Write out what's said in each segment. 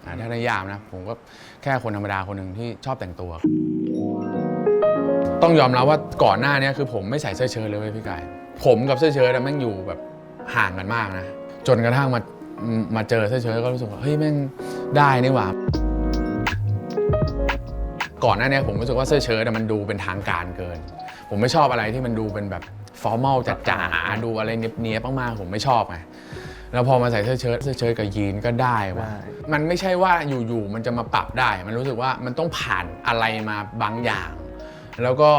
ถ้าในยามนะผมก็แค่คนธรรมดาคนหนึ่งที่ชอบแต่งตัวต้องยอมรับว่าก่อนหน้านี้คือผมไม่ใส่เสื้อเชิ้ตเลยพี่กายผมกับเสื้อเชิ้ตแม่งอยู่แบบห่างกันมากนะจนกระทั่งมาเจอเสื้อเชิ้ตก็รู้สึกว่าเฮ้ยแม่งได้นี่หว่าก่อนหน้านี้ผมรู้สึกว่าเสื้อเชิ้ตมันดูเป็นทางการเกินผมไม่ชอบอะไรที่มันดูเป็นแบบฟอร์มัลจ๋าๆดูอะไรเนี้ยบๆมากๆผมไม่ชอบไงแล้วพอมาใส่เสื้อเชิ้ตกับยีนก็ได้ว่ะมันไม่ใช่ว่าอยู่ๆมันจะมาปรับได้มันรู้สึกว่ามันต้องผ่านอะไรมาบางอย่างแล้วก็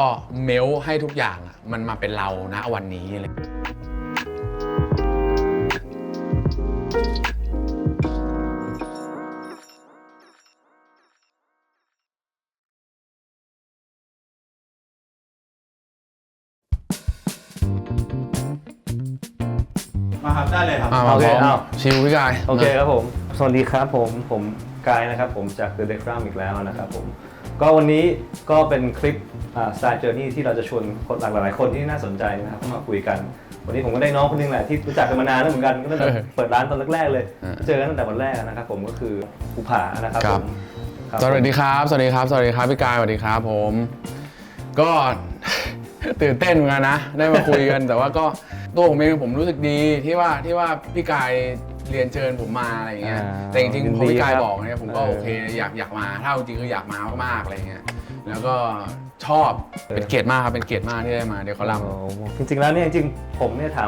เมลให้ทุกอย่างมันมาเป็นเรานะวันนี้เลยมาครับได้เลยครับโอเคชิวพี่กายโอเคครับผมสวัสดีครับผมกายนะครับผมจาก The Deckram อีกแล้วนะครับผมก็วันนี้ก็เป็นคลิปStyle Journey ที่เราจะชวนคนหลายคนที่น่าสนใจนะครับเข้ามาคุยกันวันนี้ผมก็ได้น้องคนนึงแหละที่รู้จักกันมานานแล้วเหมือนกันก็ตั้งแต่เปิดร้านตอนแรกๆเลยเจอกันตั้งแต่วันแรกนะครับผมก็คือภูผานะครับผมสวัสดีครับสวัสดีครับสวัสดีครับพี่กายสวัสดีครับผมก็ตื่นเต้นเหมือนกันนะได้มาคุยกันแต่ว่าก็ตัวผมเองผมรู้สึกดีที่ว่าพี่กายเรียนเชิญผมมาอะไรอย่างเงี้ยแต่จริงๆพอพี่กายบอกเนี่ยผมก็โอเคอยากมาถ้าจริงคืออยากมามากๆอะไรเงี้ยแล้วก็ชอบเป็นเกียรติมากครับเป็นเกียรติมากที่ได้มาเดี๋ยวเขาลำจริงๆแล้วเนี่ยจริงผมเนี่ยถ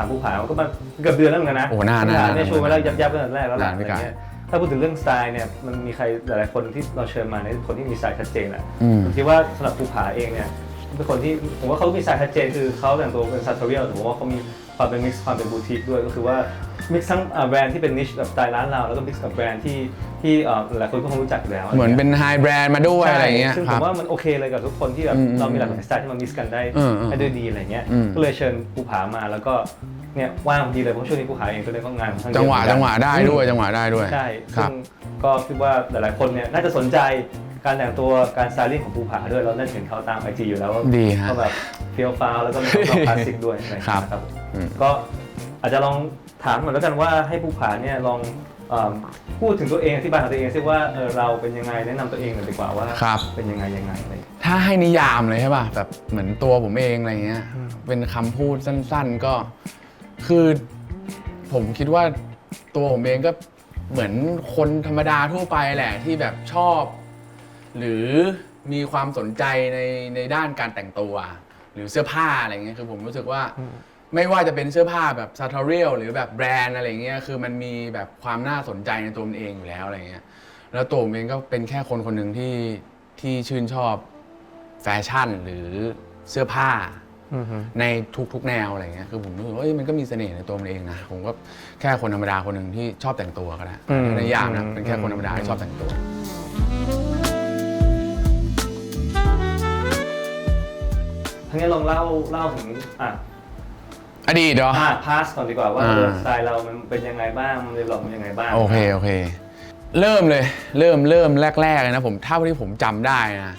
ามภูผาก็มาเกือบเดือนแล้วเหมือนกันนะโอ้นานเนี่ยชวนมาแล้วยับตั้งแต่แรกแล้วแหละถ้าพูดถึงเรื่องสไตล์เนี่ยมันมีใครหลายๆคนที่เราเชิญมาในคนที่มีสไตล์ชัดเจนแหละผมคิดว่าสำหรับภูผาเองเนี่ยเป็นคนที่ผมว่าเขามีสไตล์ชัดเจนคือเขาแต่งตัวเป็นซาร์เทเรียลแต่ผมว่าเขามีความเป็นมิกซ์ความเป็นบูติกด้วยก็คือว่ามิกซ์ทั้งแบรนด์ที่เป็นนิชแบบสไตล์ร้านเราแล้วก็มิกซ์กับแบรนด์ที่หลายคนก็คงรู้จักอยู่แล้วเหมือนเป็นไฮแบรนด์มาด้วยอะไรเงี้ยซึ่งผมว่ามันโอเคเลยกับทุกคนที่แบบเรามีหลากหลายสไตล์ที่มันมิกซ์กันได้ด้วยดีอะไรเงี้ยก็เลยเชิญภูผามาแล้วก็เนี่ยว่างพอดีเลยเพราะช่วงนี้ภูผาเองก็เลยต้องงานจังหวะได้ด้วยใช่ซึ่งก็คิดว่าหลายๆคนเนี่ยน่าจะสนใจการแต่งตัวการสไตลิ่งของภูผาด้วยเราได้เห็นเขาตาม IG อยู่แล้วว่าเขาแบบเฟี้ยวฟ้าวแล้วก็มีความคลาสสิกด้วยนะครับก็อาจจะลองถามหน่อยแล้วกันว่าให้ภูผาเนี่ยลองพูดถึงตัวเองอธิบายของตัวเองซิว่าเราเป็นยังไงแนะนำตัวเองหน่อยดีกว่าว่าเป็นยังไงอะไรถ้าให้นิยามเลยใช่ป่ะแบบเหมือนตัวผมเองอะไรเงี้ยเป็นคำพูดสั้นๆก็คือผมคิดว่าตัวผมเองก็เหมือนคนธรรมดาทั่วไปแหละที่แบบชอบหรือมีความสนใจในด้านการแต่งตัวหรือเสื้อผ้าอะไรเงี้ยคือผมรู้สึกว่าไม่ว่าจะเป็นเสื้อผ้าแบบซาร์เรียลหรือแบบแบรนด์อะไรเงี้ยคือมันมีแบบความน่าสนใจในตัวมันเองอยู่แล้วอะไรเงี้ยแล้วตัวผมเองก็เป็นแค่คนคนหนึ่งที่ชื่นชอบแฟชั่นหรือเสื้อผ้าในทุกๆแนวอะไรเงี้ยคือผมรู้สึกว่ามันก็มีเสน่ห์ในตัวมันเองนะผมก็แค่คนธรรมดาคนหนึ่งที่ชอบแต่งตัวก็ได้ในยามนะเป็นแค่คนธรรมดาที่ชอบแต่งตัวทั้งนี้ลองเล่าถึงอดีตเหรอพาสก่อนดีกว่าว่าสไตล์เรามันเป็นยังไงบ้างมันเรียนรู้มันยังไงบ้างโอเคเริ่มเลยเริ่มแรกเลยนะผมเท่าที่ผมจำได้นะ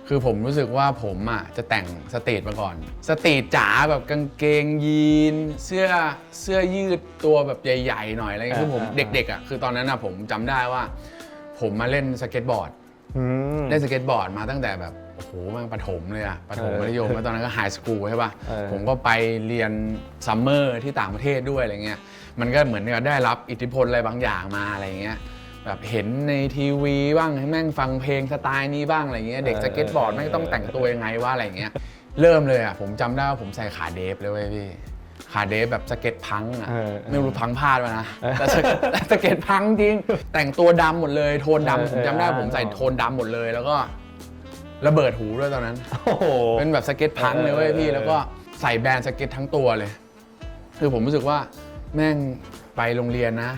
คือผมรู้สึกว่าผมจะแต่งสตรีทมาก่อนสตรีทจ๋าแบบกางเกงยีนเสื้อยืดตัวแบบใหญ่ๆหน่อยอะไรเงี้ยคือผมเด็กๆคือตอนนั้นผมจำได้ว่าผมมาเล่นสเก็ตบอร์ดมาตั้งแต่แบบโอ้โหมันประถมเลยประถมมัธยมแล้วตอนนั้นก็ไฮสคูลใช่ป่ะผมก็ไปเรียนซัมเมอร์ที่ต่างประเทศด้วยอะไรเงี้ยมันก็เหมือนกับได้รับอิทธิพลอะไรบางอย่างมาอะไรเงี้ยแบบเห็นในทีวีบ้างให้แม่งฟังเพลงสไตล์นี้บ้งอะไรเงี้ยเด็กสเก็ตบอร์ดแม่งต้องแต่งตัวยังไงว่าอะไรเงี้ยเริ่มเลยผมจำได้ว่าผมใส่ขาเดฟเลยเว้ยพี่ขาเดฟแบบสเก็ตพังไม่รู้พังพลาดป่ะนะแต่สเก็ตพังจริงแต่งตัวดำหมดเลยโทนดำผมจำได้ผมใส่โทนดำหมดเลยแล้วก็ระเบิดหูด้วยตอนนั้นเป็นแบบสเก็ตพังเลยเว้ยพี่แล้วก็ใส่แบรนด์สเก็ตทั้งตัวเลยคือผมรู้สึกว่าแม่งไปโรงเรียนนะ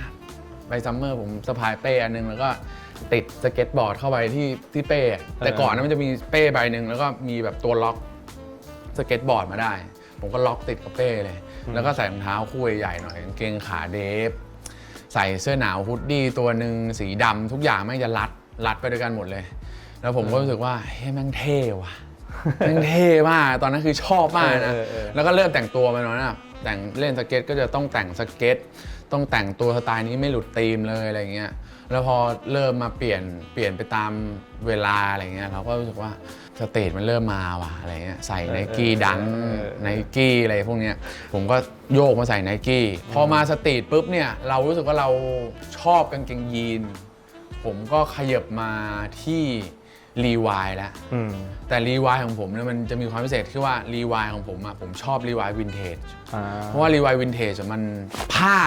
ไปซัมเมอร์ผมสะพายเป้อันนึงแล้วก็ติดสเก็ตบอร์ดเข้าไปที่เป้แต่ก่อนนั้นมันจะมีเป้ใบหนึ่งแล้วก็มีแบบตัวล็อกสเก็ตบอร์ดมาได้ผมก็ล็อกติดกับเป้เลยแล้วก็ใส่รองเท้าคู่ใหญ่หน่อยกางเกงขาเดฟใส่เสื้อหนาวฮูดดี้ตัวหนึ่งสีดำทุกอย่างแม่งจะรัดไปด้วยกันหมดเลยแล้วผมก็รู้สึกว่าเฮ้ยแม่งเท่ว่ะแม่งเท่มากตอนนั้นคือชอบมากนะแล้วก็เริ่มแต่งตัวไปหน่อยนะแต่งเล่นสเก็ตก็จะต้องแต่งสเก็ต ต้องแต่งตัวสไตล์นี้ไม่หลุดธีมเลยอะไรเงี้ยแล้วพอเริ่มมาเปลี่ยนไปตามเวลาอะไรเงี้ยเราก็รู้สึกว่าสตรีทมันเริ่มมาว่ะอะไรเงี้ยใส่ไนกี้ดังไนกี้อะไรพวกเนี้ยผมก็โยกมาใส่ไนกี้พอมาสตรีทปุ๊บเนี่ยเรารู้สึกว่าเราชอบกางเกงยีนผมก็ขยับมาที่รีวายแล้วแต่รีวายของผมเนี่ยมันจะมีความพิเศษที่ว่ารีวายของผมอะผมชอบรีวายวินเทจเพราะว่ารีวายวินเทจมันผ้า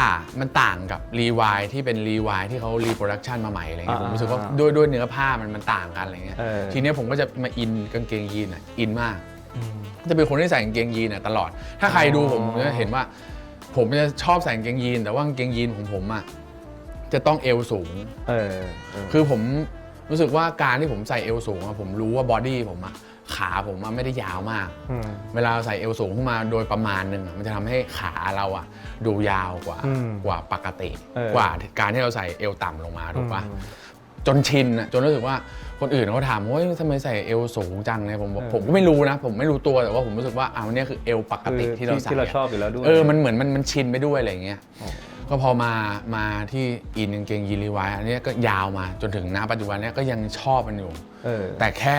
มันต่างกับรีวายที่เป็นรีวายที่เขารีโปรดักชันมาใหม่อะไรเงี้ยผมรู้สึกว่าด้วยเนื้อผ้ามันต่างกันอะไรเงี้ยทีนี้ผมก็จะมาอินกางเกงยีนอะอินมากจะเป็นคนที่ใส่กางเกงยีนตลอดถ้าใครดูผมจะเห็นว่าผมจะชอบใส่กางเกงยีนแต่ว่ากางเกงยีนของผมอะจะต้องเอวสูงคือผมรู้สึกว่าการที่ผมใส่เอวสูงผมรู้ว่าบอดี้ผมขาผมไม่ได้ยาวมากเวลาใส่เอวสูงขึ้นมาโดยประมาณนึงมันจะทำให้ขาเราดูยาวกว่าปกติกว่าการที่เราใส่เอวต่ำลงมาถูกปะจนชินจนรู้สึกว่าคนอื่นเขาถามว่าทำไมใส่เอวสูงจังเนี่ยผมก็ไม่รู้นะผมไม่รู้ตัวแต่ว่าผมรู้สึกว่าเนี่ยคือเอวปกติที่เราใส่ที่เราชอบอยู่แล้วด้วยมันเหมือนมันชินไปด้วยอะไรอย่างเงี้ยก็พอมาที่อินกางเกงยีนรีวายอันนี้ก็ยาวมาจนถึงณปัจจุบันนี้ก็ยังชอบมันอยู่แต่แค่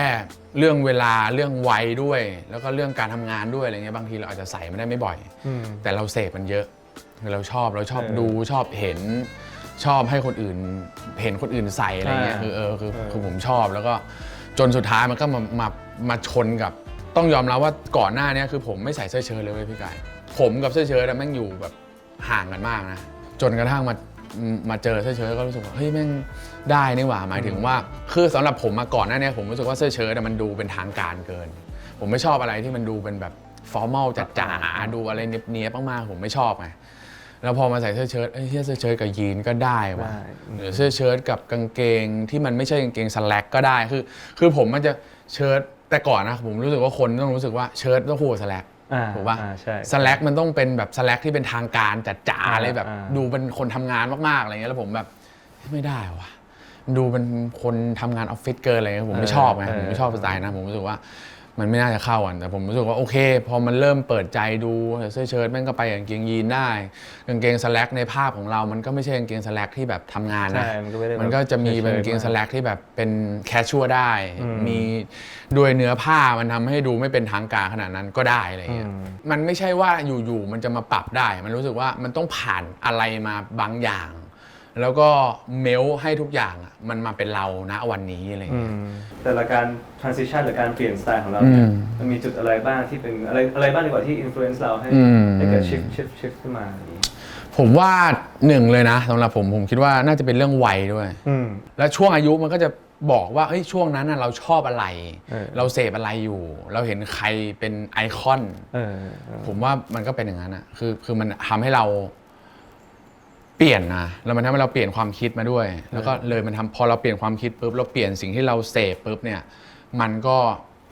เรื่องเวลาเรื่องวัยด้วยแล้วก็เรื่องการทำงานด้วยอะไรเงี้ยบางทีเราอาจจะใส่ไม่ได้ไม่บ่อยแต่เราเสพมันเยอะเราชอบดูชอบเห็นชอบให้คนอื่นเห็นคนอื่นใส่อะไรเงี้ยคือผมชอบแล้วก็จนสุดท้ายมันก็มาชนกับต้องยอมรับว่าก่อนหน้านี้คือผมไม่ใส่เสื้อเชิ้ตเลยพี่กายผมกับเสื้อเชิ้ตแม่งอยู่แบบห่างกันมากนะจนกระทั่งมาเจอเสื้อเชิ้ตก็รู้สึกว่าเฮ้ยแม่งได้นี่หว่าหมายถึงว่าคือสำหรับผมมาก่อนหน้านี้ผมรู้สึกว่าเสื้อเชิ้ตมันดูเป็นทางการเกินผมไม่ชอบอะไรที่มันดูเป็นแบบฟอร์มัลจ๋าๆดูอะไรเนี้ยบๆมากๆผมไม่ชอบไงแล้วพอมาใส่เสื้อเชิ้ตเสื้อเชิ้ตกับยีนก็ได้ว่ะหรือเสื้อเชิ้ตกับกางเกงที่มันไม่ใช่กางเกงสแลกก็ได้คือผมมันจะเชิ้ตแต่ก่อนนะผมรู้สึกว่าคนต้องรู้สึกว่าเชิ้ตต้องคู่กับสแลกถูกป่ะสแลกมันต้องเป็นแบบสแลกที่เป็นทางการจ๋าๆอะไรแบบดูเป็นคนทำงานมากๆอะไรเงี้ยแล้วผมแบบไม่ได้ว่ะดูเป็นคนทำงานออฟฟิศเกินอะไรเงี้ยผมไม่ชอบไงผมไม่ชอบสไตล์นะผมรู้สึกว่ามันไม่น่าจะเข้ากันแต่ผมรู้สึกว่าโอเคพอมันเริ่มเปิดใจดูเสื้อเชิ้ตแม่งก็ไปกางเกงยีนได้กางเกงสแลกในภาพของเรามันก็ไม่ใช่กางเกงสแลกที่แบบทำงานนะมันก็จะมีเป็นกางเกงสแลกที่แบบเป็นแคชชัวได้มีด้วยเนื้อผ้ามันทำให้ดูไม่เป็นทางการขนาดนั้นก็ได้อะไรเงี้ยมันไม่ใช่ว่าอยู่ๆมันจะมาปรับได้มันรู้สึกว่ามันต้องผ่านอะไรมาบางอย่างแล้วก็เมลให้ทุกอย่างมันมาเป็นเราณวันนี้อะไรเงี้ยแต่ละการ transition หรือการเปลี่ยนสไตล์ของเราเนี่ยมันมีจุดอะไรบ้างที่เป็นอะไรบ้างดีกว่าที่ influence เราให้เกิด shift ขึ้นมาผมว่าหนึ่งเลยนะสำหรับผมคิดว่าน่าจะเป็นเรื่องวัยด้วยและช่วงอายุมันก็จะบอกว่าช่วงนั้นเราชอบอะไรเราเสพอะไรอยู่เราเห็นใครเป็นไอคอนผมว่ามันก็เป็นอย่างนั้นคือมันทำให้เราเปลี่ยนนะแล้วมันทำให้เราเปลี่ยนความคิดมาด้วยแล้วก็เลยมันทำพอเราเปลี่ยนความคิดปุ๊บเราเปลี่ยนสิ่งที่เราเสพปุ๊บเนี่ยมันก็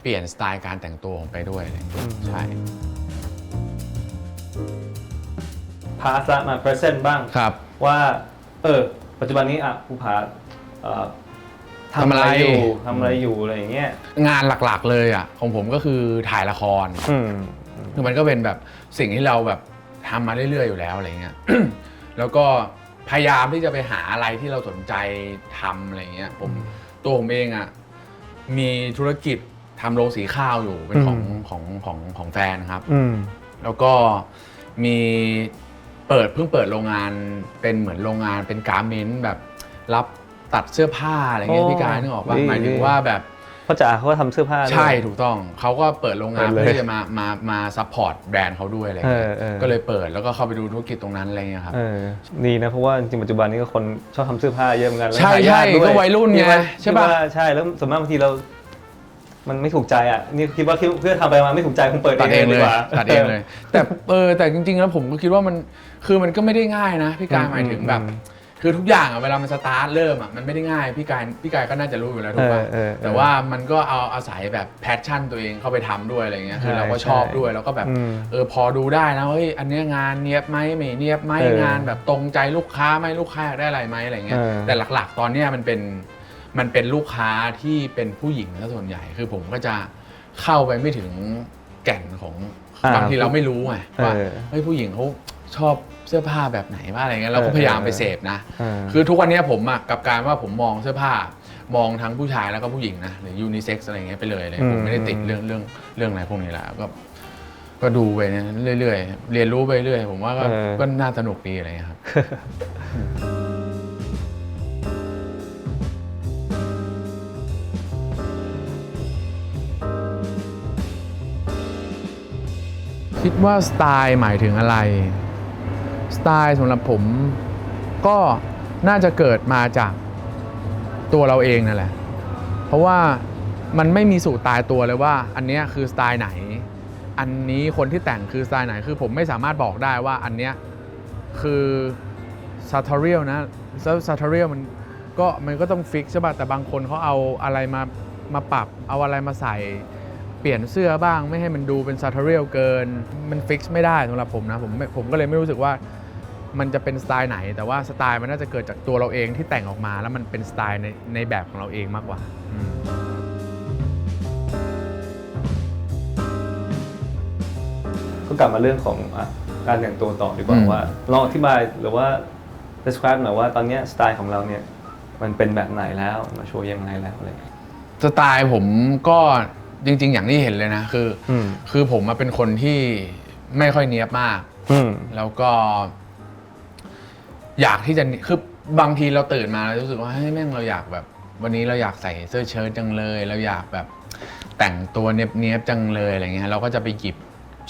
เปลี่ยนสไตล์การแต่งตัวของไปด้วยใช่พาสมา present บ้างว่าปัจจุบันนี้ภูผาทำอะไรอยู่อะไรอย่างเงี้ยงานหลักๆเลยของผมก็คือถ่ายละครคือมันก็เป็นแบบสิ่งที่เราแบบทำมาเรื่อยๆอยู่แล้วอะไรเงี้ย แล้วก็พยายามที่จะไปหาอะไรที่เราสนใจทำอะไรเงี้ยตัวผมเองมีธุรกิจทำโรงสีข้าวอยู่เป็นของแฟนครับแล้วก็มีเพิ่งเปิดโรงงานเป็นเหมือนโรงงานเป็นการ์เมนต์แบบรับตัดเสื้อผ้าอะไรเงี้ยพี่กายนึกออกป่ะหมายถึงว่าแบบพ่อจ๋าเขาก็ทำเสื้อผ้าใช่ถูกต้องเขาก็เปิดโรงงานเพื่อที่จะมาซัพพอร์ตแบรนด์เขาด้วยอะไรเงี้ยก็เลยเปิดแล้วก็เข้าไปดูธุรกิจตรงนั้นอะไรเงี้ยครับนี่นะเพราะว่าจริงปัจจุบันนี้ก็คนชอบทำเสื้อผ้าเยอะเหมือนกันใช่ก็วัยรุ่นไงใช่ป่ะใช่แล้วส่วนมากบางทีเรามันไม่ถูกใจนี่คิดว่าเพื่อทำไปมาไม่ถูกใจคงเปิดเองดีกว่าตัดเองเลยแต่จริงๆแล้วผมก็คิดว่ามันก็ไม่ได้ง่ายนะพี่กายหมายถึงแบบคือทุกอย่างเวลามันสตาร์ทเริ่มมันไม่ได้ง่ายพี่กายก็น่าจะรู้อยู่แล้วถูกป่ะแต่ว่ามันก็อาศัยแบบแพชชั่นตัวเองเข้าไปทำด้วยอะไรเงี้ยคือเราก็ชอบด้วยแล้วก็แบบพอดูได้นะอันนี้งานเนียบไหมไม่เนียบไหมงานแบบตรงใจลูกค้าไหมลูกค้าอยากได้อะไรไหมอะไรเงี้ยแต่หลักๆตอนนี้มันเป็นลูกค้าที่เป็นผู้หญิงซะส่วนใหญ่คือผมก็จะเข้าไปไม่ถึงแก่นของบางทีเราไม่รู้ไงว่าผู้หญิงเขาชอบ สื้อผ้าแบบไหนว่าอะไรเงี้ยเราก็พยายามไปเสพนะ เออ คือทุกวันนี้ผมอะกับการว่าผมมองเสื้อผ้ามองทั้งผู้ชายแล้วก็ผู้หญิงนะหรือยูนิเซ็กซ์อะไรเงี้ยไปเลยผมไม่ได้ติดเรื่องอะไรพวกนี้แล้วก็ดูไปเนี่ยเรื่อยๆเรียนรู้ไปเรื่อยผมว่าก็น่าสนุกดีอะไรเงี้ยครับ คิดว่าสไตล์หมายถึงอะไรสไตล์สำหรับผมก็น่าจะเกิดมาจากตัวเราเองนั่นแหละเพราะว่ามันไม่มีสูตรตายตัวเลยว่าอันเนี้ยคือสไตล์ไหนอันนี้คนที่แต่งคือสไตล์ไหนคือผมไม่สามารถบอกได้ว่าอันเนี้ยคือซาทอเรียลนะแล้วซาทอเรียลมันก็ต้องฟิกใช่ป่ะแต่บางคนเขาเอาอะไรมาปรับเอาอะไรมาใส่เปลี่ยนเสื้อบ้างไม่ให้มันดูเป็นซาทอเรียลเกินมันฟิกไม่ได้สำหรับผมนะผมก็เลยไม่รู้สึกว่ามันจะเป็นสไตล์ไหนแต่ว่าสไตล์มันน่าจะเกิดจากตัวเราเองที่แต่งออกมาแล้วมันเป็นสไตล์ในแบบของเราเองมากกว่าก็กลับมาเรื่องของการแต่งตัวต่อดีกว่าว่าลองอธิบายหรือว่า describe หน่อยว่าตอนนี้สไตล์ของเราเนี่ยมันเป็นแบบไหนแล้วมาโชว์ยังไงแล้วอะไรสไตล์ผมก็จริงๆอย่างที่เห็นเลยนะคือผมเป็นคนที่ไม่ค่อยเนี๊ยบมากแล้วก็อยากที่จะคือบางทีเราตื่นมาเรารู้สึกว่าเฮ้ยแม่งเราอยากแบบวันนี้เราอยากใส่เสื้อเชิ้ตจังเลยเราอยากแบบแต่งตัวเนี๊ยบๆจังเลยอะไรเงี้ยเราก็จะไปหยิบ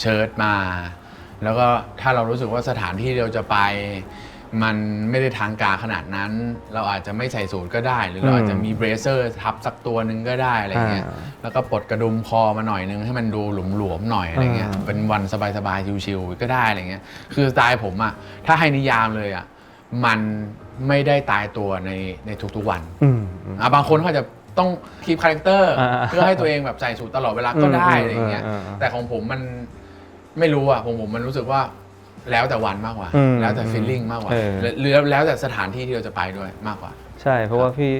เชิ้ตมาแล้วก็ถ้าเรารู้สึกว่าสถานที่เราจะไปมันไม่ได้ทางการขนาดนั้นเราอาจจะไม่ใส่สูทก็ได้หรือเราอาจจะมีเบรเซอร์ทับสักตัวนึงก็ได้อะไรเงี้ยแล้วก็ปลดกระดุมคอมาหน่อยนึงให้มันดูหลวมๆหน่อยอะไรเงี้ยเป็นวันสบายๆชิวๆก็ได้อะไรเงี้ยคือสไตล์ผมอะถ้าให้นิยามเลยอะมันไม่ได้ตายตัวในทุกๆวันบางคนเขาจะต้องคีปคาแรคเตอร์เพื่อให้ตัวเองแบบใส่สูทตลอดเวลาก็ได้อะไรเงี้ยแต่ของผมมันไม่รู้อะผมมันรู้สึกว่าแล้วแต่วันมากกว่าแล้วแต่ฟีลลิ่งมากกว่าหรือแล้วแต่สถานที่ที่เราจะไปด้วยมากกว่าใช่เพราะว่าพี่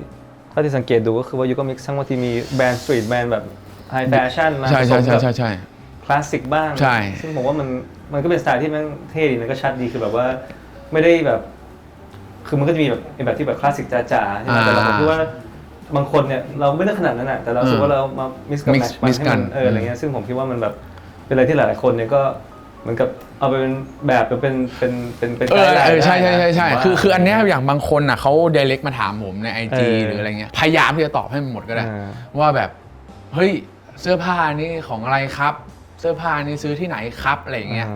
ถ้าที่สังเกตดูก็คือว่ายูก็มิกซ์ทั้งบางทีมีแบรนด์สตรีทแบรนด์แบบไฮแฟชั่นมาผสมกับคลาสสิกบ้างซึ่งผมว่ามันก็เป็นสไตล์ที่มันเท่ดีมันก็ชัดดีคือแบบว่าไม่ได้แบบคือมันก็จะมีแบบที่แบบคลาสสิกจ๋าๆใช่ไหมแต่เราคิดว่าบางคนเนี่ยเราไม่ได้ขนาดนั้นนะแต่เราสึกว่าเรามามิกซ์กับแมทช์กันอะไรเงี้ยซึ่งผมคิดว่ามันแบบเป็นอะไรที่หลายๆคนเนี่ยก็เหมือนกับเอาไปเป็นแบบเป็นไกด์ไลน์ใช่คืออันเนี้ยอย่างบางคนอ่ะเขาเดเรกมาถามผมใน IG หรืออะไรเงี้ยพยายามที่จะตอบให้มันหมดก็ได้ว่าแบบเฮ้ยเสื้อผ้านี่ของอะไรครับเสื้อผ้านี่ซื้อที่ไหนครับอะไรเงี้ย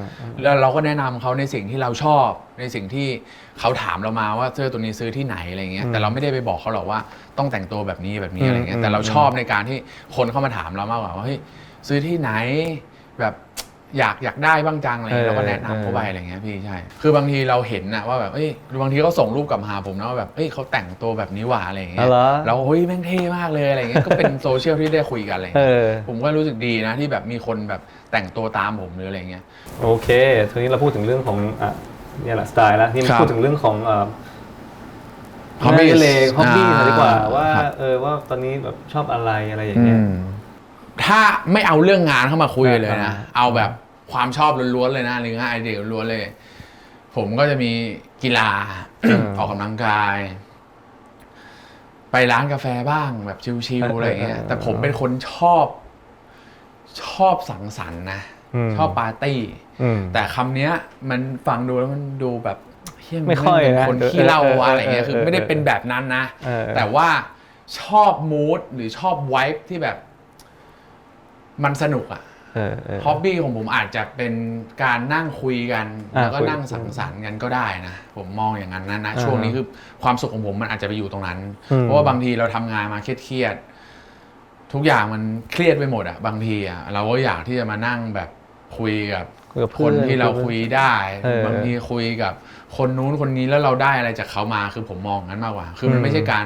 แล้วเราก็แนะนำเขาในสิ่งที่เราชอบในสิ่งที่เขาถามเรามาว่าเสื้อตัวนี้ซื้อที่ไหนอะไรเงี้ยแต่เราไม่ได้ไปบอกเขาหรอกว่าต้องแต่งตัวแบบนี้อะไรเงี้ยแต่เราชอบในการที่คนเข้ามาถามเรามากกว่าว่าเฮ้ยซื้อที่ไหนแบบอยากได้บ้างจังอะไรเงี้ยเราก็แนะนำเขาไปอะไรเงี้ยพี่ใช่คือบางทีเราเห็นนะว่าแบบบางทีเขาส่งรูปกลับมาหาผมนะว่าแบบเขาแต่งตัวแบบนี้หว่าอะไรเงี้ยเราเฮ้ยแม่งเท่มากเลยอะไรเงี้ยก็เป็นโซเชียลที่ได้คุยกันอะไรเงี้ยผมก็รู้สึกดีนะที่แบบมีคนแบบแต่งตัวตามผมหรืออะไรเงี้ยโอเคทีนี้เราพูดถึงเรื่องของเนี่ยแหละสไตล์แล้วที่พูดถึงเรื่องของฮอบบี้ดีกว่าว่าตอนนี้แบบชอบอะไรอย่างเงี้ยถ้าไม่เอาเรื่องงานเข้ามาคุยเลยนะเอาแบบความชอบล้วนๆเลยนะหรือไอเดียล้วนเลยผมก็จะมีกีฬา ออกกำลังกายไปร้านกาแฟบ้างแบบชิลๆอะไรเงี้ยแต่ผมเป็นคนชอบสังสรรค์นะชอบปาร์ตี้แต่คำนี้มันฟังดูแล้วมันดูแบบไม่ค่อยเป็นคนขี้เหล้าอะไรเงี้ยคือไม่ได้เป็นแบบนั้นนะแต่ว่าชอบมูดหรือชอบไวบ์ที่แบบมันสนุกอ่ะฮ็อบบี้ของผมอาจจะเป็นการนั่งคุยกันแล้วก็นั่งสังสรรค์กันก็ได้นะผมมองอย่างนั้นนะช่วงนี้คือความสุขของผมมันอาจจะไปอยู่ตรงนั้นเพราะว่าบางทีเราทำงานมาเครียดทุกอย่างมันเครียดไปหมดอ่ะบางทีอ่ะเราก็อยากที่จะมานั่งแบบคุยกับคนที่เราคุยได้บางทีคุยกับคนนู้นคนนี้แล้วเราได้อะไรจากเขามาคือผมมองงั้นมากกว่าคือมันไม่ใช่การ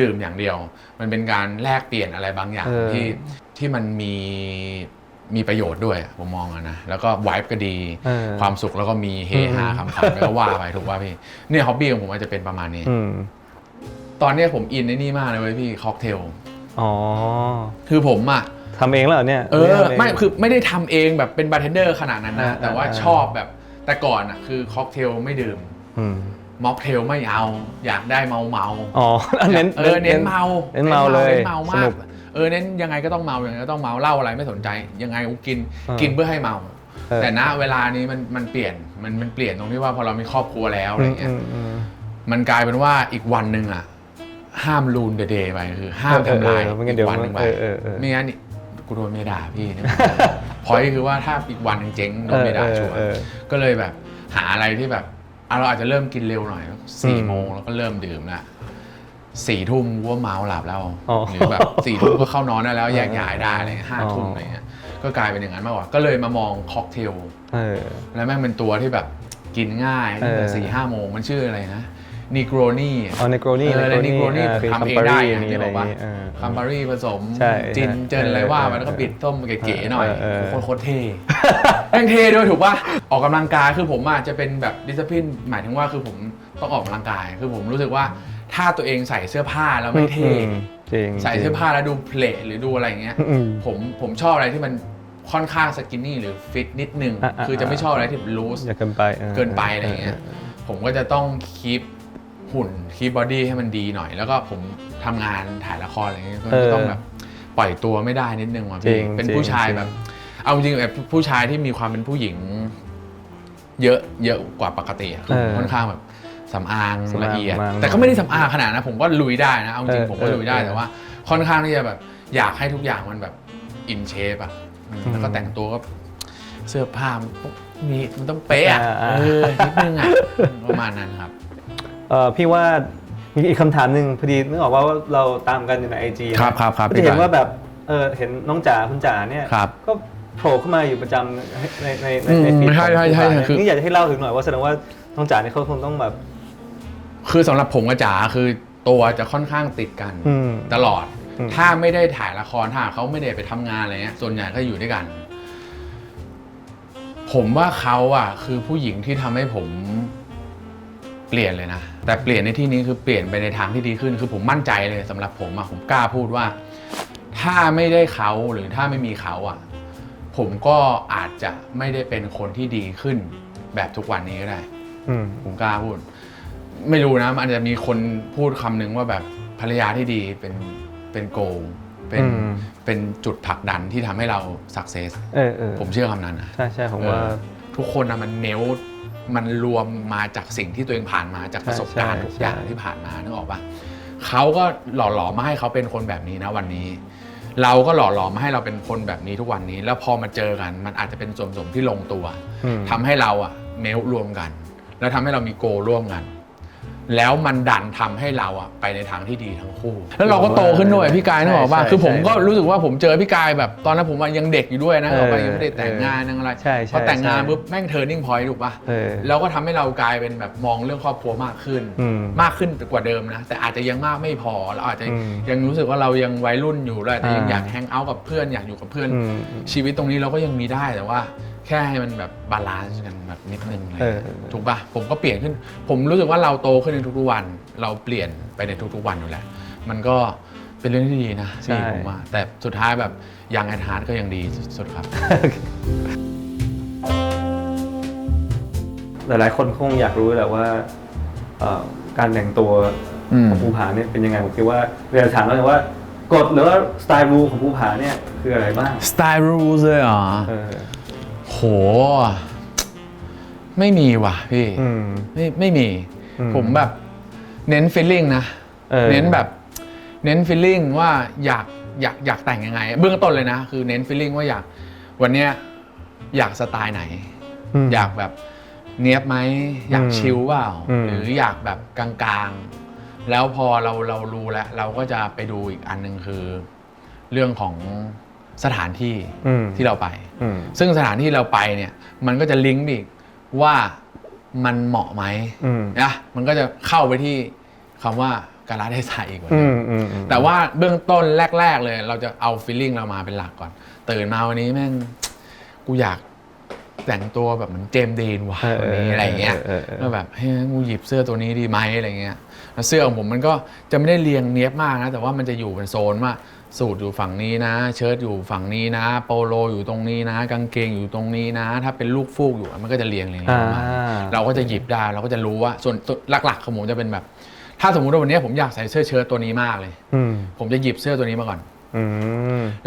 ดื่มอย่างเดียวมันเป็นการแลกเปลี่ยนอะไรบางอย่างที่มันมีประโยชน์ด้วยผมมองนะแล้วก็ไวบ์ก็ดีความสุขแล้วก็มีเฮฮาคำๆแล้วก็ว่าไปถูกป่ะพี่เนี่ยฮ็อบบี้ของผมอาจจะเป็นประมาณนี้ตอนนี้ผมอินในนี่มากเลยเว้ยพี่ค็อกเทลคือผมทำเองแล้วเนี่ยไม่คือไม่ได้ทำเองแบบเป็นบาร์เทนเดอร์ขนาดนั้นนะแต่ว่าชอบแบบ แต่ก่อนอ่ะคือค็อกเทลไม่ดื่ม ม็อกเทลไม่เอาอยากได้เมาอ๋อเน้นเน้นเมา เน้นเมาเลยเน้นเมามากเน้นยังไงก็ต้องเมายังไงก็ต้องเมาเหล้าอะไรไม่สนใจยังไงกูกินเพื่อให้เมาแต่ณเวลานี้มันเปลี่ยนมันเปลี่ยนตรงที่ว่าพอเรามีครอบครัวแล้วอะไรเงี้ยมันกลายเป็นว่าอีกวันหนึ่งอ่ะห้ามรูนเดย์ไปคือห้ามทำลายอีกวันหนึ่งไปไม่งั้นกูโดนเมียด่าพี่พอยคือว่าถ้าอีกวันเจ๊งโดนเมียด่าชัวร์ก็เลยแบบหาอะไรที่แบบเราอาจจะเริ่มกินเร็วหน่อย4 โมงแล้วก็เริ่มดื่มละ4 ทุ่มว่าเมาหลับแล้วหรือแบบ4 ทุ่มก็เข้านอนได้แล้วแยกย้ายได้อะไร5 ทุ่มอะไรเงี้ยก็กลายเป็นอย่างนั้นมากกว่าก็เลยมามองค็อกเทลแล้วแม่งเป็นตัวที่แบบกินง่ายตั้งแต่4-5 โมงมันชื่ออะไรนะนิโกรนี่นิโกรนี่ทำเองได้อย่างที่บอกว่าคัมบารี่ผสมจินเจนอะไรว่ามันก็บิดต้มเก๋ๆหน่อยโคตรเท่ยังเท่ด้วยถูกป่ะออกกำลังกายคือผมอาจจะเป็นแบบดิสซิปลินหมายถึงว่าคือผมต้องออกกำลังกายคือผมรู้สึกว่าถ้าตัวเองใส่เสื้อผ้าแล้วไม่เท่ใส่เสื้อผ้าแล้วดูเพลทหรือดูอะไรอย่างเงี้ยผมชอบอะไรที่มันค่อนข้างสกินนี่หรือฟิตนิดนึงคือจะไม่ชอบอะไรที่ลูสเกินไปอะไรอย่างเงี้ยผมก็จะต้องคีปหุ่นคีปบอดี้ให้มันดีหน่อยแล้วก็ผมทำงานถ่ายละครอะไรเงี้ยก็ต้องแบบปล่อยตัวไม่ได้นิดนึงว่ะพี่เป็นผู้ชายแบบเอาจริงแบบผู้ชายที่มีความเป็นผู้หญิงเยอะกว่าปกติค่อนข้างแบบสำอางละเอียดแต่ก็ไม่ได้สำอางขนาดนะผมก็ลุยได้นะเอาจริงผมก็ลุยได้แต่ว่าค่อนข้างที่จะแบบอยากให้ทุกอย่างมันแบบอินเชฟอะแล้วก็แต่งตัวก็เสื้อผ้ามันต้องเป๊ะนิดนึงอะประมาณนั้นครับพี่ว่ามีอีกคำถามหนึ่งพอดีนึกออกว่าเราตามกันอยู่ใน IG ครับจะเห็นว่าแบบเห็นน้องจ๋าคุณจ๋าเนี่ยก็โผล่เข้ามาอยู่ประจำในฟีดของคุณนี่อยากจะให้เล่าถึงหน่อยว่าแสดงว่าน้องจ๋าเนี่ยเขาคงต้องแบบคือสำหรับผมกับจ๋าคือตัวจะค่อนข้างติดกันตลอดถ้าไม่ได้ถ่ายละครถ้าเขาไม่ได้ไปทำงานอะไรเงี้ยส่วนใหญ่ก็อยู่ด้วยกันผมว่าเขาอ่ะคือผู้หญิงที่ทำให้ผมเปลี่ยนเลยนะแต่เปลี่ยนในที่นี้คือเปลี่ยนไปในทางที่ดีขึ้นคือผมมั่นใจเลยสำหรับผมผมกล้าพูดว่าถ้าไม่ได้เขาหรือถ้าไม่มีเขาอ่ะผมก็อาจจะไม่ได้เป็นคนที่ดีขึ้นแบบทุกวันนี้ก็ได้ผมกล้าพูดไม่รู้นะมันอาจจะมีคนพูดคำหนึ่งว่าแบบภรรยาที่ดีเป็นโกลเป็นจุดผลักดันที่ทำให้เราสักเซสผมเชื่อคำนั้นนะใช่ผมว่าทุกคนนะมันรวมมาจากสิ่งที่ตัวเองผ่านมาจากประสบการณ์ทุกอย่างที่ผ่านมานึกออกปะเขาก็หล่อหลอมมาให้เขาเป็นคนแบบนี้นะวันนี้เราก็หล่อหลอมมาให้เราเป็นคนแบบนี้ทุกวันนี้แล้วพอมาเจอกันมันอาจจะเป็นส่วนผสมที่ลงตัวทำให้เราอะเมลรวมกันแล้วทำให้เรามีโกร่วมกันแล้วมันดันทำให้เราอะไปในทางที่ดีทั้งคู่แล้วเราก็โตขึ้นด้วยพี่กายนึกออกป่ะคือผมก็รู้สึกว่าผมเจอพี่กายแบบตอนนั้นผมยังเด็กอยู่ด้วยนะยังไม่ได้แต่งงานยังอะไรพอแต่งงานปุ๊บแม่งturning point ถูกป่ะแล้วก็ทำให้เรากลายเป็นแบบมองเรื่องครอบครัวมากขึ้นกว่าเดิมนะแต่อาจจะยังมากไม่พอเราอาจจะยังรู้สึกว่าเรายังวัยรุ่นอยู่เลยแต่ยังอยากแฮงเอาท์กับเพื่อนอยากอยู่กับเพื่อนชีวิตตรงนี้เราก็ยังมีได้แต่ว่าแค่ให้มันแบบบาลานซ์กันแบบนิดนึงเลยถูกป่ะผมก็เปลี่ยนขึ้นผมรู้สึกว่าเราโตขึ้นในทุกๆวันเราเปลี่ยนไปในทุกๆวันอยู่แล้วมันก็เป็นเรื่องที่ดีนะที่ผมว่าแต่สุดท้ายแบบยังแอนฮาร์ดก็ยังดีสุดครับ หลายๆคนคงอยากรู้แหละว่าการแต่งตัวของภูผาเนี่ยเป็นยังไงผมคิดว่าเวลาถามแล้วว่ากฎหรือว่าสไตล์รูของภูผาเนี่ยคืออะไรบ้างสไตล์รูเลยเหรอโหไม่มีว่ะพี่ไม่มีผมแบบเน้นฟีลลิ่งนะเน้นฟีลลิ่งว่าอยากแต่งยังไงเบื้องต้นเลยนะคือเน้นฟีลลิ่งว่าอยากวันเนี้ยอยากสไตล์ไหนอยากแบบเนียบไหมอยากชิลเปล่าหรืออยากแบบกลางๆแล้วพอเรารู้แล้วเราก็จะไปดูอีกอันนึงคือเรื่องของสถานที่ที่เราไปซึ่งสถานที่เราไปเนี่ยมันก็จะลิงก์อีกว่ามันเหมาะไหมนะมันก็จะเข้าไปที่คำว่ากาลเทศะอีกว่าแต่ว่าเบื้องต้นแรกๆเลยเราจะเอาฟีลลิ่งเรามาเป็นหลักก่อนตื่นมาวันนี้แม่งกูอยากแต่งตัวแบบเหมือนเจมส์ดีนว่ะวันนี้อะไรเงี้ยก็แบบเฮ้ยกูหยิบเสื้อตัวนี้ดีไหมอะไรเงี้ย เสื้อของผมมันก็จะไม่ได้เรียงเนี้ยบมากนะแต่ว่ามันจะอยู่เป็นโซนว่าสูทอยู่ฝั่งนี้นะเชิ้ตอยู่ฝั่งนี้นะโปโลอยู่ตรงนี้นะกางเกงอยู่ตรงนี้นะ ถ้าเป็นลูกฟูกอยู่มันก็จะเรียงมาเราก็จะหยิบได้เราก็จะรู้ว่าส่วนหลักๆของผมจะเป็นแบบถ้าสมมุติว่าวันนี้ผมอยากใส่เสื้อเชิ้ตตัวนี้มากเลยผมจะหยิบเสื้อตัวนี้มาก่อน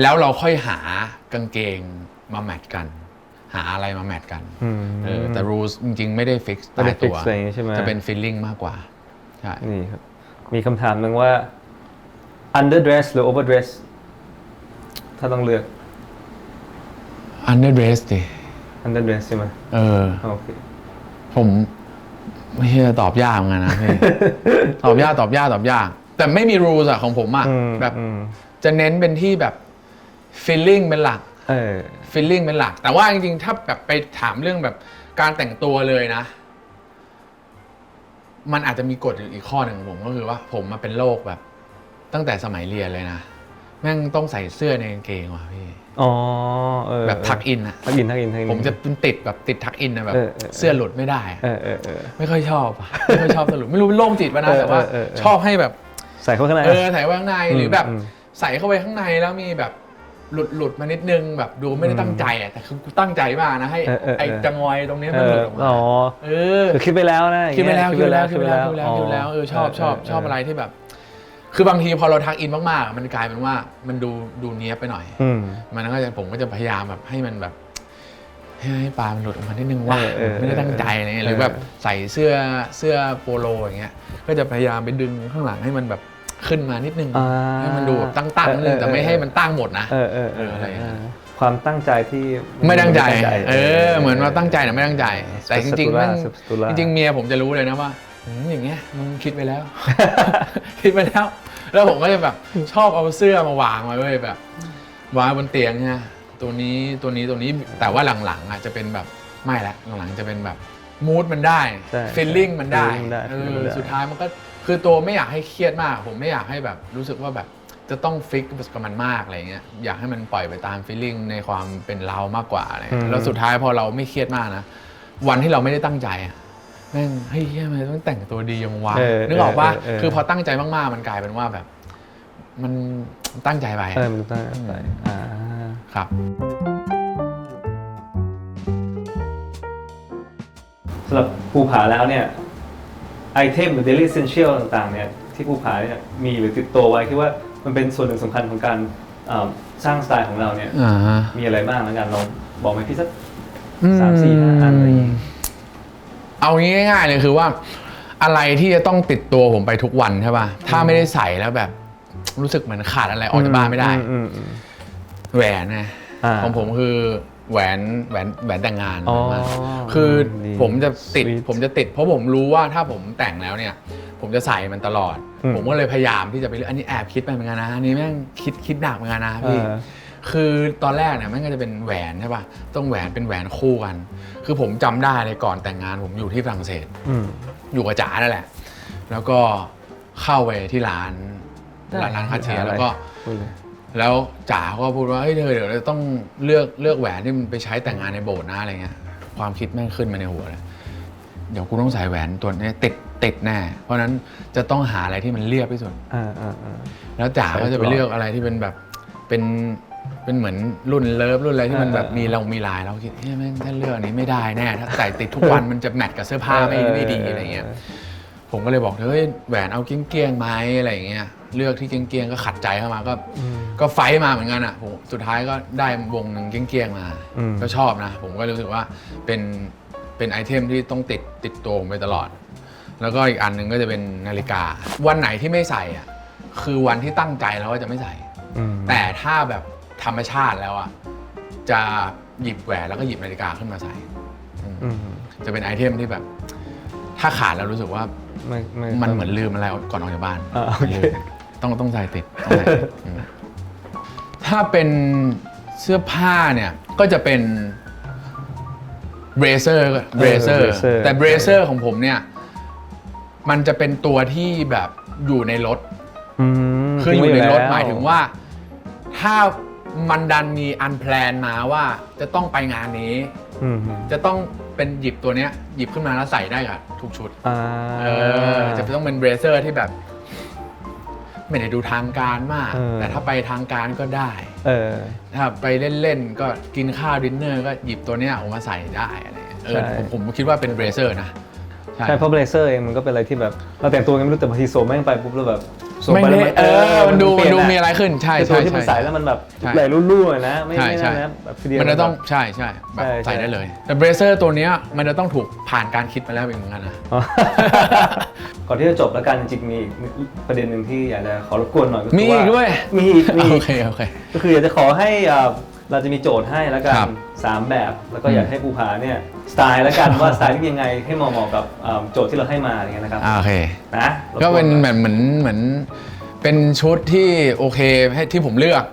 แล้วเราค่อยหากางเกงมาแมทกันหาอะไรมาแมทกันแต่ rules จริงๆไม่ได้ฟิกตายตัวจะเป็น feeling มากกว่าใช่นี่ครับมีคำถามหนึ่งว่า underdress หรือ overdress ถ้าต้องเลือก underdress ดิ underdress ใช่ไหมโอเคผมไม่ใช่ตอบยากเหมือนกันนะพี่ ตอบยากแต่ไม่มี rules อะของผมอะแบบจะเน้นเป็นที่แบบ feeling เป็นหลักfeeling เป็นหลักแต่ว่าจริงๆถ้าแบบไปถามเรื่องแบบการแต่งตัวเลยนะมันอาจจะมีกฎอีกข้อหนึ่งของผมก็คือว่าผมมาเป็นโรคแบบตั้งแต่สมัยเรียนเลยนะแม่งต้องใส่เสื้อในกางเกงว่ะพี่แบบทักอินอะผมจะเป็นติดทักอินนะแบบเสื้อหลุดไม่ได้ไม่ค่อยชอบสรุปไม่รู้เป็นโรคจิตป่ะนะแต่ว่าชอบให้แบบใส่เข้าไปข้างในใส่เข้าไปข้างในหรือแบบใส่เข้าไปข้างในแล้วมีแบบหลุดมานิดนึงแบบดูไม่ได้ตั้งใจอ่ะแต่คือกูตั้งใจมากนะให้ไอ้จังอยตรงนี้มันหลุดออกมาคือคิดไปแล้วนะคิดไปแล้วชอบอะไรที่แบบคือบางทีพอเราทักอินมากๆมันกลายเป็นว่ามันดูเนี้ยบไปหน่อยมันก็จะผมก็จะพยายามแบบให้มันแบบให้ปลามันหลุดออกมานิดนึงว่าไม่ได้ตั้งใจอะไรเงี้ยหรือแบบใส่เสื้อโปโลอย่างเงี้ยก็จะพยายามไปดึงข้างหลังให้มันแบบขึ้นมานิดนึงให้มันดูแบบตั้งนิดนึงแต่ไม่ให้มันตั้งหมดนะอะไรความตั้งใจที่ไม่ตั้งใจเหมือนว่าตั้งใจแต่ไม่ตั้งใจแต่จริงๆเมียผมจะรู้เลยนะว่าอย่างเงี้ยมึงคิดไปแล้วแล้วผมก็จะแบบชอบเอาเสื้อมาวางไว้เว้ยแบบวางบนเตียงเนี่ยตัวนี้แต่ว่าหลังๆอ่ะจะเป็นแบบไม่ละหลังๆจะเป็นแบบมูดมันได้ฟีลลิ่งมันได้สุดท้ายมันก็คือตัวไม่อยากให้เครียดมากผมไม่อยากให้แบบรู้สึกว่าแบบจะต้องฟิกกับมันมากอะไรเงี้ยอยากให้มันปล่อยไปตามฟีลลิ่งในความเป็นเรามากกว่าอะไรแล้วสุดท้ายพอเราไม่เครียดมากนะวันที่เราไม่ได้ตั้งใจแม่งเฮ้ยทำไมต้องแต่งตัวดียังวะนึกออกว่าคือพอตั้งใจมากๆมันกลายเป็นว่าแบบมันตั้งใจไปมันตั้งใจไปครับสำหรับภูผาแล้วเนี่ยไอเทมหรือ daily essential ต่างๆเนี่ยที่ภูผาเนี่ยมีหรือติดตัวไว้คิดว่ามันเป็นส่วนหนึ่งสำคัญของการสร้างสไตล์ของเราเนี่ยมีอะไรบ้างแล้วกันลองบอกไหมพี่สัก 3-4-5 อันอะไรเอางี้ง่ายๆเลยคือว่าอะไรที่จะต้องติดตัวผมไปทุกวันใช่ป่ะถ้าไม่ได้ใส่แล้วแบบรู้สึกเหมือนขาดอะไรออกจากบ้านไม่ได้แหวนนะของผมคือแหวนแต่งงานคือผมจะติดเพราะผมรู้ว่าถ้าผมแต่งแล้วเนี่ยผมจะใส่มันตลอดผมก็เลยพยายามที่จะไปเลือกอันนี้แอบคิดไปเหมือนกันนะอันนี้แม่งคิดหนักเหมือนกันนะพี่คือตอนแรกเนี่ยมันก็จะเป็นแหวนใช่ป่ะต้องแหวนเป็นแหวนคู่กันคือผมจำได้เลยก่อนแต่งงานผมอยู่ที่ฝรั่งเศสอยู่กับจ๋านั่นแหละแล้วก็เข้าไปที่ร้านคาเทียแล้วจ๋าก็พูดว่าเฮ้ยเดี๋ยวเราต้องเลือกแหวนที่มันไปใช้แต่งงานในโบสถ์นะอะไรเงี้ยความคิดแม่งขึ้นมาในหัวเลยเดี๋ยวกูต้องใส่แหวนตัวนี้ติดแน่เพราะนั้นจะต้องหาอะไรที่มันเรียบที่สุดแล้วจ๋าก็จะไปเลือกอะไรที่เป็นแบบเป็นเหมือนรุ่นเลิฟรุ่นอะไรที่มันแบบมีลายเราคิดแม่งถ้าเลือกนี้ไม่ได้แน่ถ้าใส่ติดทุกวันมันจะแมทกับเสื้อผ้าไม่ดีอะไรเงี้ยผมก็เลยบอกเฮ้ยแหวนเอาเกี้ยงๆไหมอะไรเงี้ยเลือกที่เกี้ยงๆก็ขัดใจเข้ามาก็ไฟมาเหมือนกันอ่ะผมสุดท้ายก็ได้วงหนึ่งเกี้ยงๆมาก็ชอบนะผมก็รู้สึกว่าเป็นไอเทมที่ต้องติดตัวผมไปตลอดแล้วก็อีกอันหนึ่งก็จะเป็นนาฬิกาวันไหนที่ไม่ใส่อ่ะคือวันที่ตั้งใจแล้วว่าจะไม่ใส่แต่ถ้าแบบธรรมชาติแล้วอ่ะจะหยิบแหวนแล้วก็หยิบนาฬิกาขึ้นมาใส่จะเป็นไอเทมที่แบบถ้าขาดแล้วรู้สึกว่ามันเหมือนลืมอะไรก่อนออกจากบ้านต้องใส่ติดถ้าเป็นเสื้อผ้าเนี่ยก็จะเป็นเบรเซอร์แต่เบรเซอร์ของผมเนี่ยมันจะเป็นตัวที่แบบอยู่ในรถคืออยู่ในรถหมายถึงว่าถ้ามันดันมีอันแพลนมาว่าจะต้องไปงานนี้จะต้อง เป็นหยิบตัวเนี้ยหยิบขึ้นมาแล้วใส่ได้กับทุกชุด อ่า จะต้องเป็นเบรเซอร์ที่แบบไม่ได้ดูทางการมาก แต่ถ้าไปทางการก็ได้ถ้าไปเล่นๆก็กินข้าวดินเนอร์ก็หยิบตัวเนี้ยออกมาใส่ได้อะไรผมคิดว่าเป็นเบรเซอร์นะใช่เพราะเบรเซอร์เองมันก็เป็นอะไรที่แบบเราแต่งตัวกันไม่รู้แต่บางทีโซมแม่งไปปุ๊บแล้วแบบไม่ได้มันดูมีอะไรขึ้นใช่ตัวที่มันใส่แล้วมันแบบไหลรุ่ๆนะไม่นั่นนะแบบทีเดียวมันจะต้องใช่แบบใส่ได้เลยแต่เบรเซอร์ตัวนี้มันจะต้องถูกผ่านการคิดมาแล้วเหมือนกันนะก่อนที่จะจบแล้วกันจริงๆมีประเด็นหนึ่งที่อยากจะขอรบกวนหน่อยก็คือว่าด้วยมีโอเคก็คืออยากจะขอให้เราจะมีโจทย์ให้แล้วกัน3แบบแล้วก็อยากให้ภูผาเนี่ยสไตล์แล้วกันว่าสไตล์ที่ยังไงให้เหมาะกับโจทย์ที่เราให้มาอย่างเงี้ยนะครับโอเคนะก็เป็นเหมือนเป็นชุดที่โอเคให้ที่ผมเลือก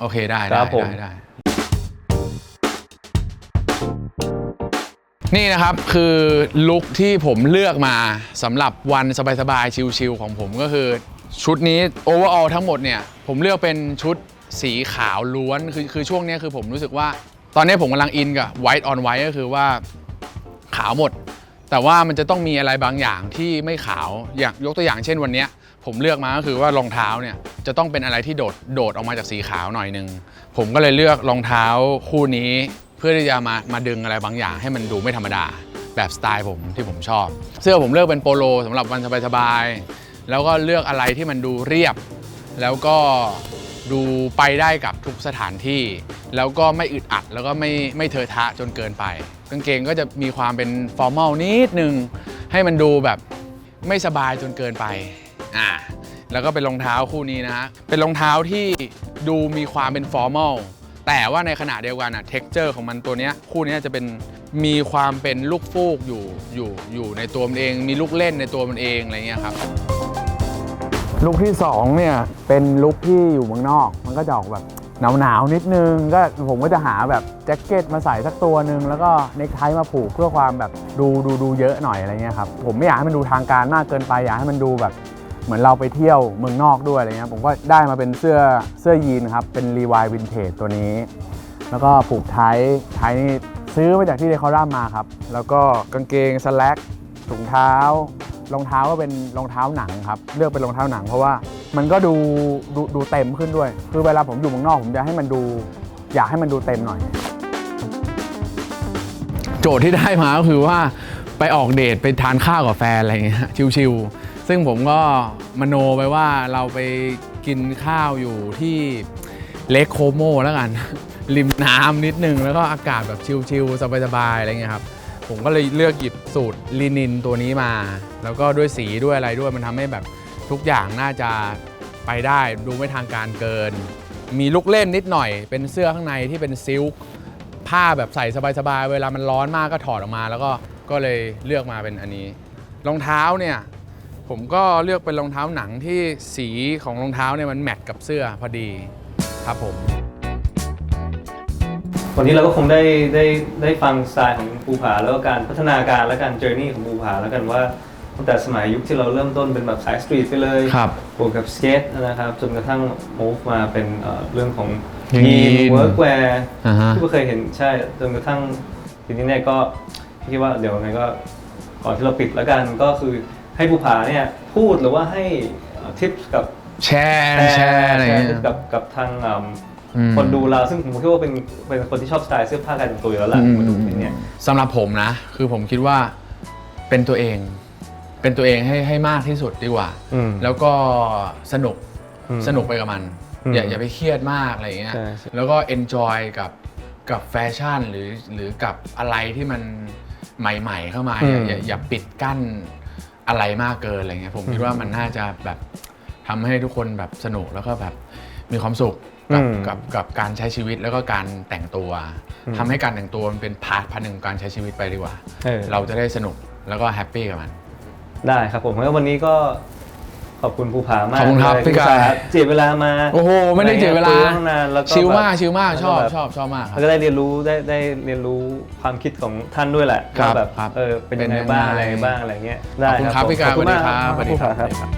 โอเคได้นี่นะครับคือลุคที่ผมเลือกมาสำหรับวันสบายๆชิลๆของผมก็คือชุดนี้โอเวอร์ออลทั้งหมดเนี่ยผมเลือกเป็นชุดสีขาวล้วนคือช่วงนี้คือผมรู้สึกว่าตอนนี้ผมกำลังอินกับ white on white ก็คือว่าขาวหมดแต่ว่ามันจะต้องมีอะไรบางอย่างที่ไม่ขาวอย่างยกตัวอย่างเช่นวันนี้ผมเลือกมาก็คือว่ารองเท้าเนี่ยจะต้องเป็นอะไรที่โดดออกมาจากสีขาวหน่อยนึงผมก็เลยเลือกรองเท้าคู่นี้เพื่อที่จะมาดึงอะไรบางอย่างให้มันดูไม่ธรรมดาแบบสไตล์ผมที่ผมชอบเสื้อผมเลือกเป็นโปโลสำหรับวันสบายๆแล้วก็เลือกอะไรที่มันดูเรียบแล้วก็ดูไปได้กับทุกสถานที่แล้วก็ไม่อึดอัดแล้วก็ไม่เทอะทะจนเกินไปกางเกงก็จะมีความเป็นฟอร์มัลนิดนึงให้มันดูแบบไม่สบายจนเกินไปแล้วก็เป็นรองเท้าคู่นี้นะฮะเป็นรองเท้าที่ดูมีความเป็นฟอร์มัลแต่ว่าในขณะเดียวกันเท็กเจอร์ของมันตัวนี้คู่นี้จะเป็นมีความเป็นลูกฟูกอยู่ในตัวมันเองมีลูกเล่นในตัวมันเองอะไรเงี้ยครับลุคที่2เนี่ยเป็นลุคที่อยู่เมืองนอกมันก็จะออกแบบหนาวนิดนึงก็ผมก็จะหาแบบแจ็คเก็ตมาใส่สักตัวนึงแล้วก็เนคไทมาผูกเพื่อความแบบดูเยอะหน่อยอะไรเงี้ยครับผมไม่อยากให้มันดูทางการมากเกินไปอยากให้มันดูแบบเหมือนเราไปเที่ยวเมืองนอกด้วยอะไรเงี้ยผมก็ได้มาเป็นเสื้อยีนครับเป็นรีวายวินเทจตัวนี้แล้วก็ผูกไทนี่ซื้อมาจากที่เดคอรัมมาครับแล้วก็กางเกงสแล็กถุงเท้ารองเท้าก็เป็นรองเท้าหนังครับเลือกเป็นรองเท้าหนังเพราะว่ามันก็ดูเต็มขึ้นด้วยคือเวลาผมอยู่เมืองนอกผมจะให้มันดูอยากให้มันดูเต็มหน่อยโจทย์ที่ได้มาก็คือว่าไปออกเดทไปทานข้าวกับแฟนอะไรเงี้ยชิลๆซึ่งผมก็มโนไปว่าเราไปกินข้าวอยู่ที่เลคโคโมแล้วกันริมน้ำนิดนึงแล้วก็อากาศแบบชิลๆสบายๆอะไรเงี้ยครับผมก็เลยเลือกหยิบสูตรลินินตัวนี้มาแล้วก็ด้วยสีด้วยอะไรด้วยมันทำให้แบบทุกอย่างน่าจะไปได้ดูไม่ทางการเกินมีลูกเล่นนิดหน่อยเป็นเสื้อข้างในที่เป็นซิลค์ผ้าแบบใส่สบายๆเวลามันร้อนมากก็ถอดออกมาแล้วก็เลยเลือกมาเป็นอันนี้รองเท้าเนี่ยผมก็เลือกเป็นรองเท้าหนังที่สีของรองเท้าเนี่ยมันแมทกับเสื้อพอดีครับผมวันนี้เราก็คงได้ฟังสไตล์ของภูผาแล้วก็การพัฒนาการและการเจอร์นี่ของภูผาแล้วกันว่าตั้งแต่สมัยยุคที่เราเริ่มต้นเป็นแบบสายสตรีทไปเลยบวกกับสเก็ตนะครับจนกระทั่งมูฟมาเป็นเรื่องของยีนเวิร์กแวร์ที่เราเคยเห็นใช่จนกระทั่งทีนี้เนี่ยก็คิดว่าเดี๋ยวไงก็ก่อนที่เราปิดแล้วกันก็คือให้ภูผาเนี่ยพูดหรือว่าให้ทิปกับแชร์อะไรกับทางคนดูเราซึ่งผมคิดว่าเป็นคนที่ชอบสไตล์เสื้อผ้าการแต่งตัวอยู่แล้วแหละเนี่ยสำหรับผมนะคือผมคิดว่าเป็นตัวเองให้มากที่สุดดีกว่าแล้วก็สนุกไปกับมันอย่าไปเครียดมากอะไรอย่างเงี้ยแล้วก็ enjoy กับแฟชั่นหรือกับอะไรที่มันใหม่ๆเข้ามาอย่าปิดกั้นอะไรมากเกินอะไรเงี้ยผมคิดว่ามันน่าจะแบบทำให้ทุกคนแบบสนุกแล้วก็แบบมีความสุขกับการใช้ชีวิตแล้วก็การแต่งตัวทำให้การแต่งตัวมันเป็นพาร์ทหนึ่งของการใช้ชีวิตไปดีกว่าเราจะได้สนุกแล้วก็แฮปปี้กับมันได้ครับผมแล้ววันนี้ก็ขอบคุณภูผามากขอบคุณครับพี่กาเจียเวลามาโอ้โหไม่ได้เจียเวลาชิลมากชอบมากแล้วก็ได้เรียนรู้ความคิดของท่านด้วยแหละว่าแบบเป็นยังไงบ้างอะไรบ้างอะไรเงี้ยได้ครับขอบคุณครับพี่กาสวัสดีครับ